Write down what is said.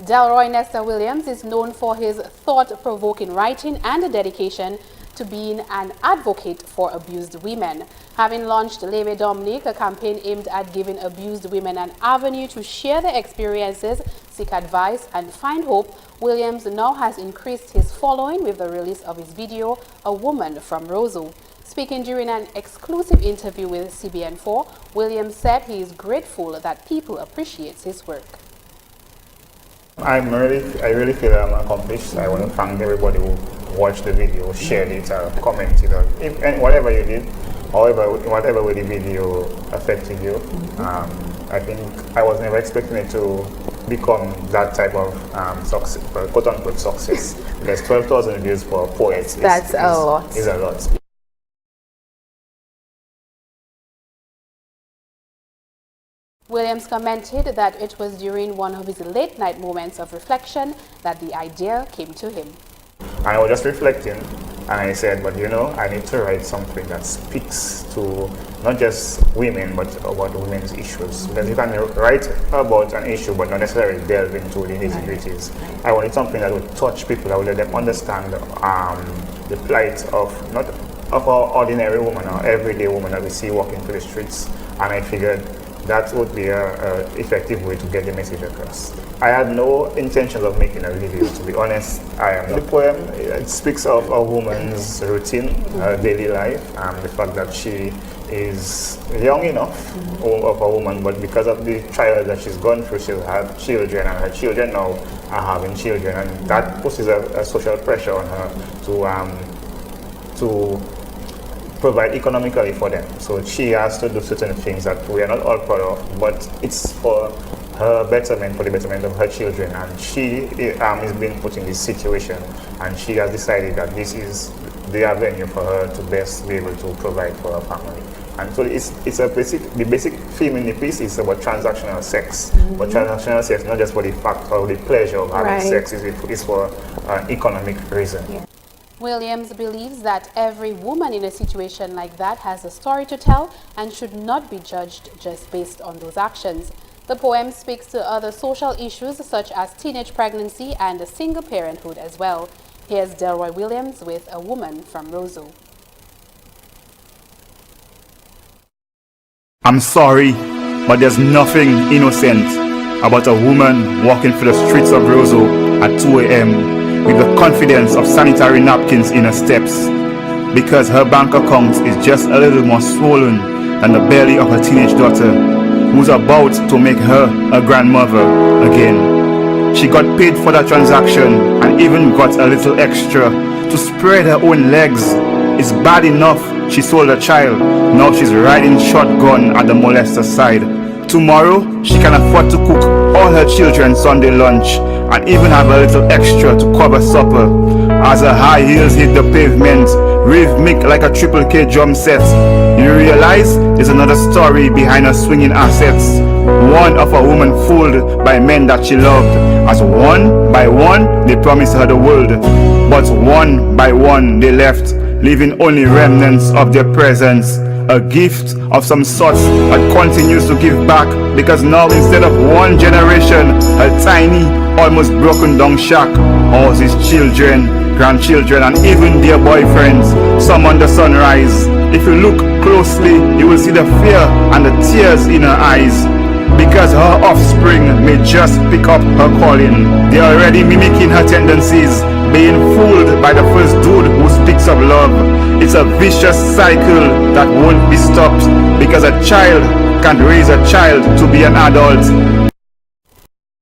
Delroy Nestor Williams is known for his thought-provoking writing and a dedication to being an advocate for abused women. Having launched Leve Dominique, a campaign aimed at giving abused women an avenue to share their experiences, seek advice, and find hope, Williams now has increased his following with the release of his video, A Woman from Roseau. Speaking during an exclusive interview with CBN4, Williams said he is grateful that people appreciate his work. I really feel I'm accomplished. I want to thank everybody who watched the video, shared it, or commented, or whatever you did, whatever way the video affected you. I think I was never expecting it to become that type of success, quote-unquote success, because 12,000 views for poets is a lot. Williams commented that it was during one of his late-night moments of reflection that the idea came to him. And I was just reflecting, and I said, but you know, I need to write something that speaks to not just women, but about women's issues. Because you can write about an issue, but not necessarily delve into the nitty-gritties. I wanted something that would touch people, that would let them understand the plight of not of our ordinary woman or everyday woman that we see walking through the streets. And I figured that would be an effective way to get the message across. I had no intention of making a video, to be honest. The poem, it speaks of a woman's routine, her daily life, the fact that she is young enough of a woman, but because of the trials that she's gone through, she'll have children, and her children now are having children, and that puts a social pressure on her to provide economically for them. So she has to do certain things that we are not all proud of, but it's for her betterment, for the betterment of her children. And she is being put in this situation, and she has decided that this is the avenue for her to best be able to provide for her family. And so the basic theme in the piece is about transactional sex. But transactional sex, not just for the fact or the pleasure of having sex, it's for an economic reason. Yeah. Williams believes that every woman in a situation like that has a story to tell and should not be judged just based on those actions. The poem speaks to other social issues such as teenage pregnancy and single parenthood as well. Here's Delroy Williams with A Woman from Roseau. I'm sorry, but there's nothing innocent about a woman walking through the streets of Roseau at 2 a.m. with the confidence of sanitary napkins in her steps, because her bank account is just a little more swollen than the belly of her teenage daughter, who's about to make her a grandmother again. She got paid for that transaction and even got a little extra to spread her own legs. It's bad enough she sold a child, now she's riding shotgun at the molester's side. Tomorrow, she can afford to cook all her children's Sunday lunch and even have a little extra to cover supper. As her high heels hit the pavement, rhythmic like a Triple K drum set, you realize there's another story behind her swinging assets. One of a woman fooled by men that she loved, as one by one they promised her the world, but one by one they left, leaving only remnants of their presence. A gift of some sort that continues to give back, because now instead of one generation, a tiny, almost broken down shack houses children, grandchildren, and even their boyfriends, some under sunrise. If you look closely, you will see the fear and the tears in her eyes, because her offspring may just pick up her calling. They're already mimicking her tendencies, being fooled by the first dude who speaks of love. It's a vicious cycle that won't be stopped, because a child can't raise a child to be an adult.